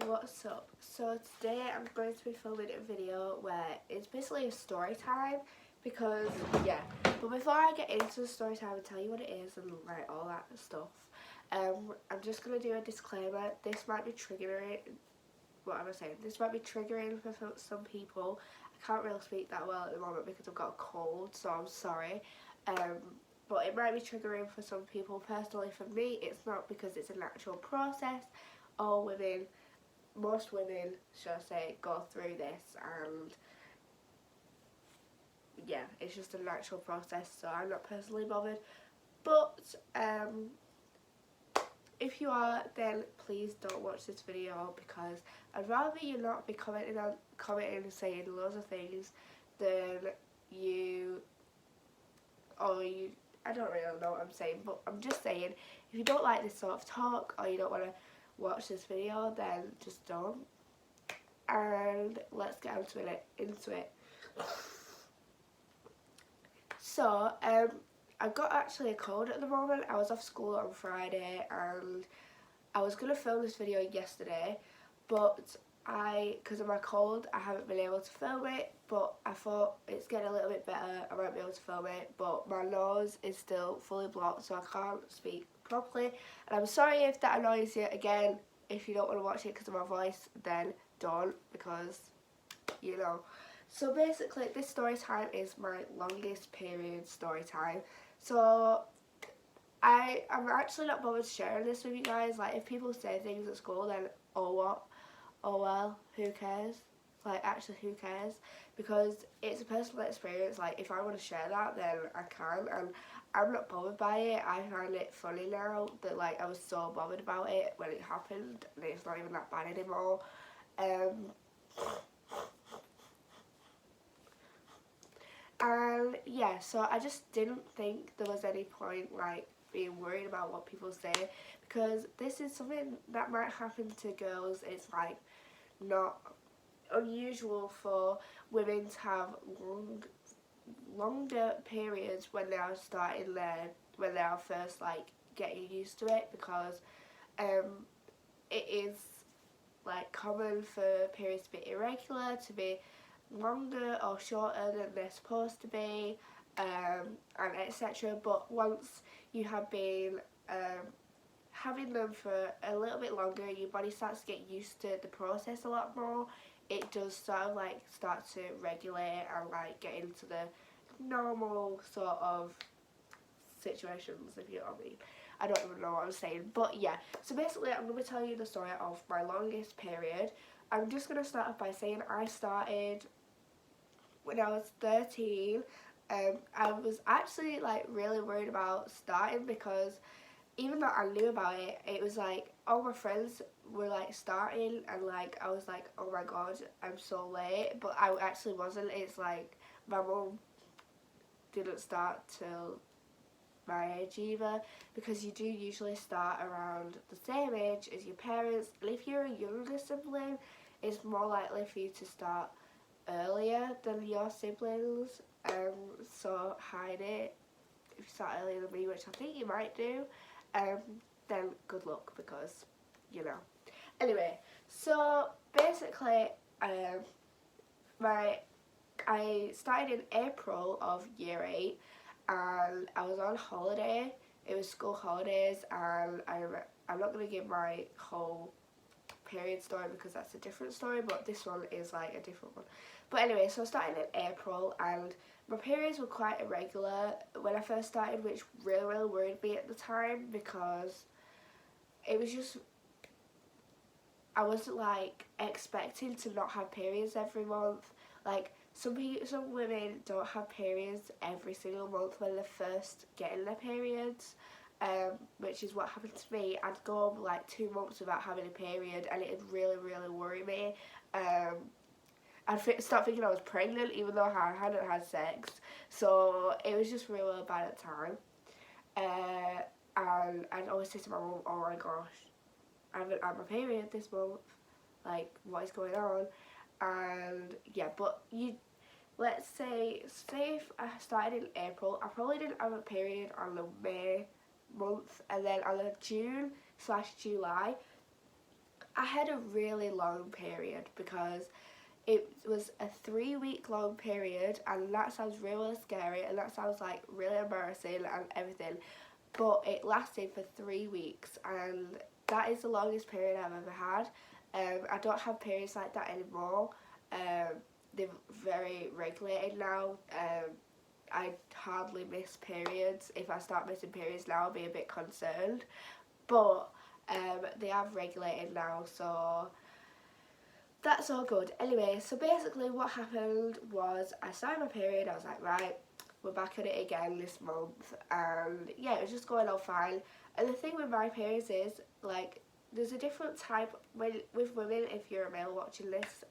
what's up? So today I'm going to be filming a video where it's basically a story time because but before I get into the story time and tell you what it is and like all that stuff, I'm just going to do a disclaimer. This might be triggering, what am I saying? This might be triggering for some people. I can't really speak that well at the moment because I've got a cold, so I'm sorry. But it might be triggering for some people. Personally, for me, it's not because it's a natural process. All women, most women, should I say, go through this, and yeah, it's just a natural process, so I'm not personally bothered. But if you are, then please don't watch this video because I'd rather you not be commenting and saying loads of things than I don't really know what I'm saying, but I'm just saying, if you don't like this sort of talk or you don't want to watch this video, then just don't. And let's get into it. So, I've got actually a cold at the moment. I was off school on Friday and I was going to film this video yesterday, but because of my cold, I haven't been able to film it, but I thought it's getting a little bit better, I won't be able to film it, but my nose is still fully blocked, so I can't speak properly, and I'm sorry if that annoys you. Again, if you don't want to watch it because of my voice, then don't, because, you know. So basically, this story time is my longest period story time, so I'm actually not bothered sharing this with you guys. Like, if people say things at school, then oh what? Oh well, who cares? Like, actually, who cares? Because it's a personal experience. Like, if I want to share that, then I can, and I'm not bothered by it. I find it funny now that, like, I was so bothered about it when it happened, and it's not even that bad anymore. And yeah, so I just didn't think there was any point, like, being worried about what people say, because this is something that might happen to girls. It's like not unusual for women to have longer periods when they are when they are first like getting used to it, because it is like common for periods to be irregular, to be longer or shorter than they're supposed to be, and etc. But once you have been having them for a little bit longer, your body starts to get used to the process a lot more. It does sort of like start to regulate and like get into the normal sort of situations, if you know what I mean. I don't even know what I'm saying, but yeah. So basically, I'm going to tell you the story of my longest period. I'm just going to start off by saying I started when I was 13. I was actually like really worried about starting because even though I knew about it, it was like all my friends were like starting, and like I was like, oh my god, I'm so late, but I actually wasn't. It's like my mum didn't start till my age either, because you do usually start around the same age as your parents, and if you're a younger sibling, it's more likely for you to start earlier than your siblings. So hide it if you start earlier than me, which I think you might do. Then good luck, because, you know. Anyway, so basically, I started in April of year 8, and I was on holiday. It was school holidays, and I'm not going to give my whole period story because that's a different story, but this one is like a different one. But anyway, so I started in April, and my periods were quite irregular when I first started, which really worried me at the time, because it was just, I wasn't like expecting to not have periods every month. Like, some women don't have periods every single month when they're first getting their periods, which is what happened to me. I'd go over like 2 months without having a period, and it'd really worry me. I'd start thinking I was pregnant even though I hadn't had sex, so it was just really bad at the time. And I'd always say to my mum, oh my gosh, I haven't had my period this month, like, what is going on? And yeah, but let's say if I started in April, I probably didn't have a period on the May month, and then on the June/July, I had a really long period because it was a 3 week long period, and that sounds really scary and that sounds like really embarrassing and everything, but it lasted for 3 weeks, and that is the longest period I've ever had. I don't have periods like that anymore. They're very regulated now. I hardly miss periods. If I start missing periods now, I'll be a bit concerned. But they have regulated now, so that's all good. Anyway, so basically what happened was I started my period. I was like, right, we're back at it again this month, and yeah, it was just going on fine. And the thing with my periods is, like, there's a different type with women. If you're a male watching this,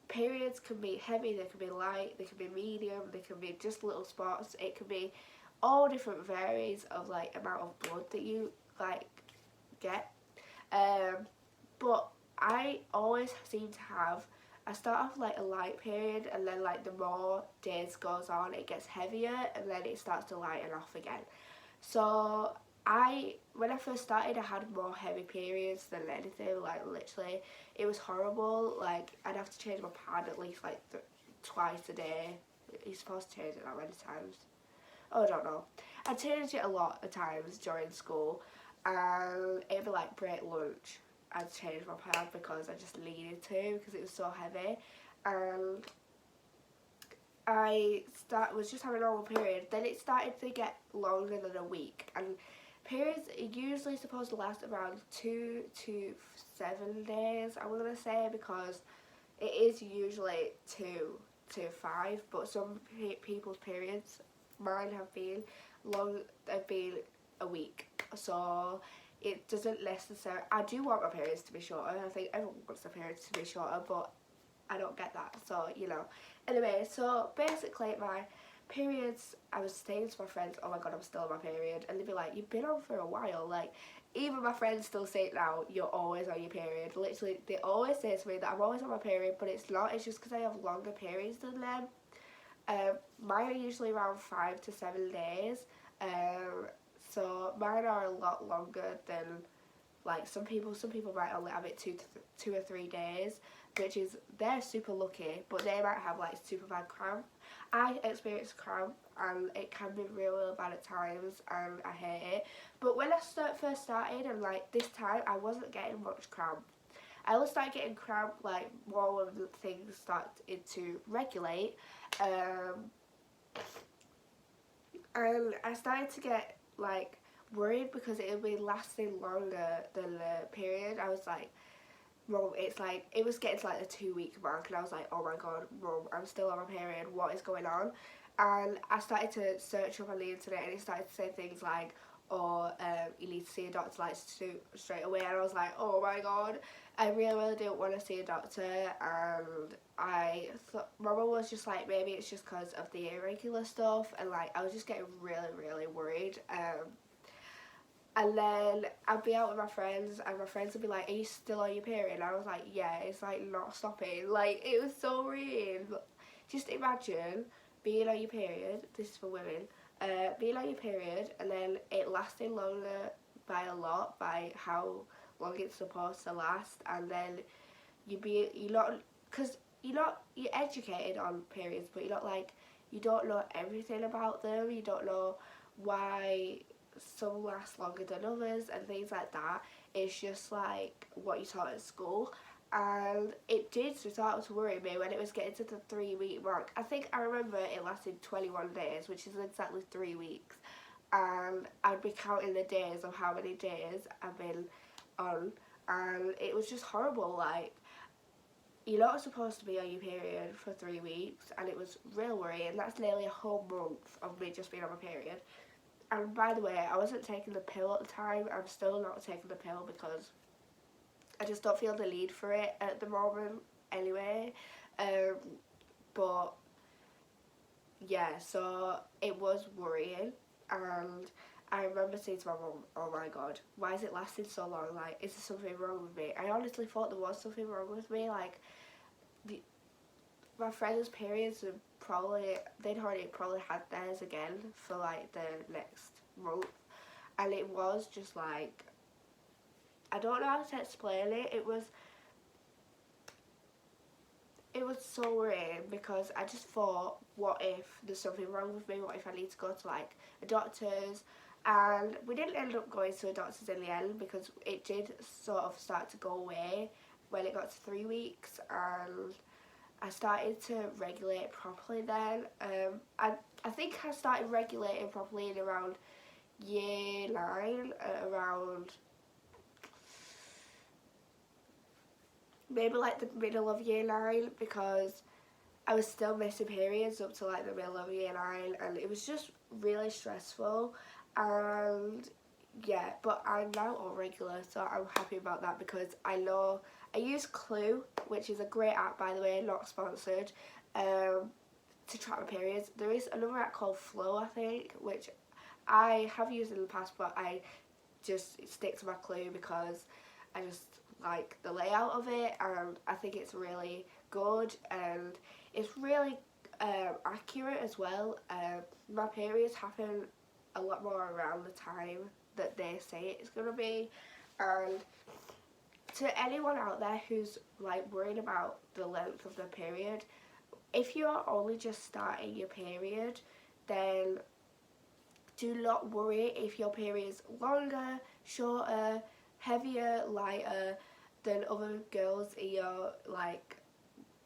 periods can be heavy, they can be light, they can be medium, they can be just little spots. It can be all different varies of like amount of blood that you like get. But I always seem to have, I start off like a light period, and then like the more days goes on it gets heavier, and then it starts to lighten off again. So when I first started, I had more heavy periods than anything. Like, literally, it was horrible. Like, I'd have to change my pad at least like twice a day. You're supposed to change it that many times? Oh, I don't know. I changed it a lot of times during school, and it'd be like break lunch, I'd change my pad because I just needed to, because it was so heavy. And I was just having a normal period. Then it started to get longer than a week, and periods are usually supposed to last around 2 to 7 days, I'm gonna say, because it is usually 2 to 5, but some people's periods, mine have been a week, so it doesn't necessarily. I do want my periods to be shorter. I think everyone wants their periods to be shorter, but I don't get that, so you know. Anyway, so basically my periods, I was saying to my friends, oh my god, I'm still on my period, and they'd be like, you've been on for a while. Like, even my friends still say it now, you're always on your period. Literally, they always say to me that I'm always on my period, but it's not. It's just because I have longer periods than them. Mine are usually around 5 to 7 days, so mine are a lot longer than like some people. Some people might only have it 2 or 3 days, which is, they're super lucky, but they might have like super bad cramp. I experience cramp, and it can be really bad at times, and I hate it. But when I first started, and like this time, I wasn't getting much cramp. I only started getting cramp like more when the things started to regulate, and I started to get like worried because it would be lasting longer than the period. I was like, Mum, it's like, it was getting to like the 2 week mark, and I was like, oh my god, Mum, I'm still on my period, what is going on? And I started to search up on the internet, and it started to say things like, oh, you need to see a doctor like straight away, and I was like, oh my god, I really didn't want to see a doctor. And I thought, my mum was just like, maybe it's just because of the irregular stuff, and like I was just getting really worried. And then I'd be out with my friends, and my friends would be like, are you still on your period? And I was like, yeah, it's like not stopping. Like, it was so weird. Just imagine being on your period, this is for women, being on your period, and then it lasting longer by a lot, by how long it's supposed to last, and then because you're educated on periods, but you're not like, you don't know everything about them, you don't know why some last longer than others and things like that. It's just like what you taught at school, and it did start to worry me when it was getting to the 3 week mark. I think I remember it lasted 21 days, which is exactly 3 weeks, and I'd be counting the days of how many days I've been on, and it was just horrible. Like, you're not supposed to be on your period for 3 weeks, and it was real worrying. That's nearly a whole month of me just being on my period. And by the way, I wasn't taking the pill at the time. I'm still not taking the pill because I just don't feel the need for it at the moment anyway. But yeah, so it was worrying, and I remember saying to my mum, oh my god, why is it lasting so long? Like, is there something wrong with me? I honestly thought there was something wrong with me. Like, my friends' periods would they'd already probably had theirs again for like the next month, and it was just like, I don't know how to explain it. It was so worrying because I just thought, what if there's something wrong with me? What if I need to go to like a doctor's? And we didn't end up going to a doctor's in the end because it did sort of start to go away when it got to 3 weeks, and I started to regulate properly then. I think I started regulating properly in around year 9, around maybe like the middle of year 9, because I was still missing periods up to like the middle of year 9, and it was just really stressful. And yeah, but I'm now on regular, so I'm happy about that because I know I use Clue, which is a great app by the way, not sponsored, to track my periods. There is another app called Flow, I think, which I have used in the past, but I just stick to my Clue because I just like the layout of it, and I think it's really good, and it's really accurate as well. My periods happen a lot more around the time that they say it's going to be, and to anyone out there who's like worried about the length of the period, if you're only just starting your period, then do not worry if your period is longer, shorter, heavier, lighter than other girls in your like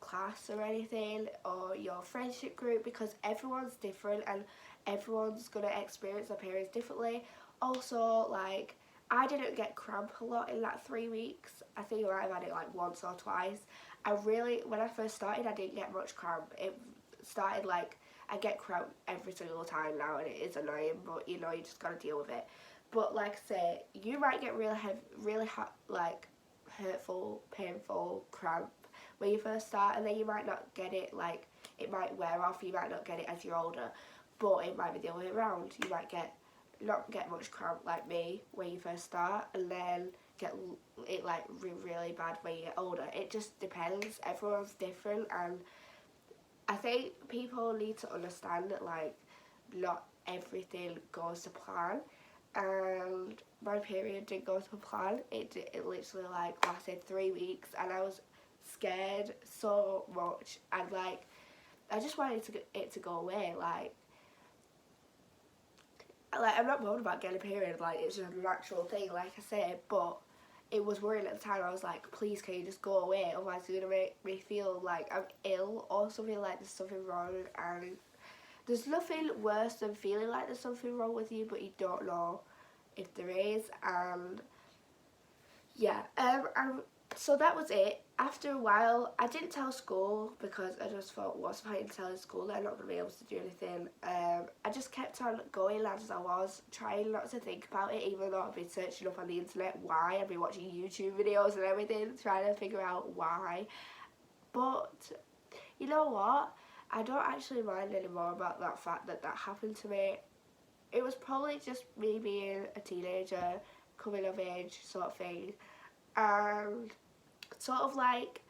class or anything, or your friendship group, because everyone's different and everyone's gonna experience their periods differently. Also, like, I didn't get cramp a lot in that 3 weeks. I think I might have had it like once or twice. When I first started, I didn't get much cramp. It started like, I get cramp every single time now, and it is annoying, but you know, you just gotta deal with it. But like I say, you might get really hot, like hurtful, painful cramp when you first start, and then you might not get it, like it might wear off, you might not get it as you're older, but it might be the other way around. You might not get much cramp like me when you first start, and then get it like really bad when you get older. It just depends. Everyone's different, and I think people need to understand that like not everything goes to plan, and my period didn't go to plan. It literally like lasted 3 weeks, and I was scared so much, and like I just wanted it to go away. Like I'm not bothered about getting a period, like it's just a natural thing, like I said, but it was worrying at the time. I was like, please can you just go away, otherwise it's gonna make me feel like I'm ill or something, like there's something wrong. And there's nothing worse than feeling like there's something wrong with you but you don't know if there is. And yeah, so that was it. After a while, I didn't tell school because I just thought, what's the point in telling school? They're not going to be able to do anything. I just kept on going as I was, trying not to think about it, even though I've been searching up on the internet why. I've been watching YouTube videos and everything, trying to figure out why. But you know what? I don't actually mind anymore about that fact that happened to me. It was probably just me being a teenager, coming of age sort of thing, and sort of like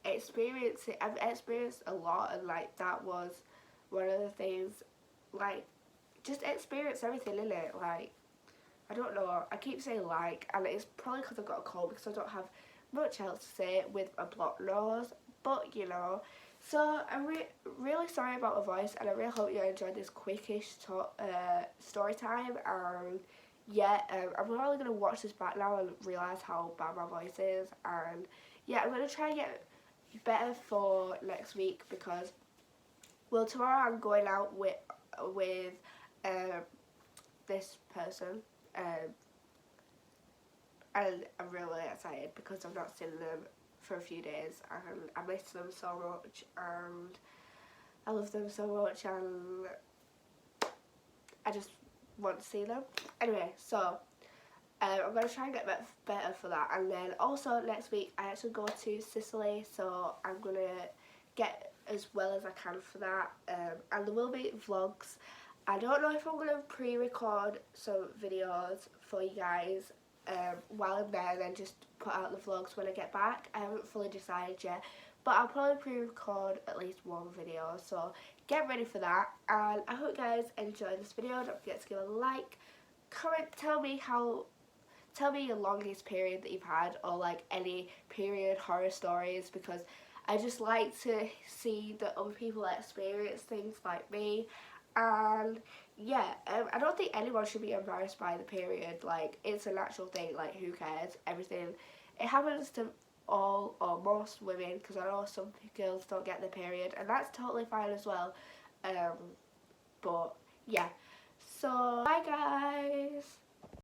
I've experienced a lot, and like that was one of the things, like just experience everything in it. Like I don't know, I keep saying like, and it's probably because I've got a cold because I don't have much else to say with a blocked nose, but you know. So I'm really sorry about my voice, and I really hope you enjoyed this quickish story time. And yeah, I'm probably going to watch this back now and realise how bad my voice is. And yeah, I'm going to try and get better for next week because, well, tomorrow I'm going out with this person, and I'm really excited because I've not seen them for a few days, and I miss them so much, and I love them so much, and I just want to see them. Anyway, so I'm going to try and get better for that. And then also next week I actually go to Sicily, so I'm going to get as well as I can for that. And there will be vlogs. I don't know if I'm going to pre-record some videos for you guys while I'm there, and then just put out the vlogs when I get back. I haven't fully decided yet, but I'll probably pre-record at least one video, so get ready for that. And I hope you guys enjoyed this video. Don't forget to give a like, comment, tell me tell me your longest period that you've had, or like any period horror stories, because I just like to see that other people experience things like me. And yeah, I don't think anyone should be embarrassed by the period. Like, it's a natural thing. Like, who cares? Everything, it happens to all or most women, because I know some girls don't get their period, and that's totally fine as well. Um, but yeah, so bye guys.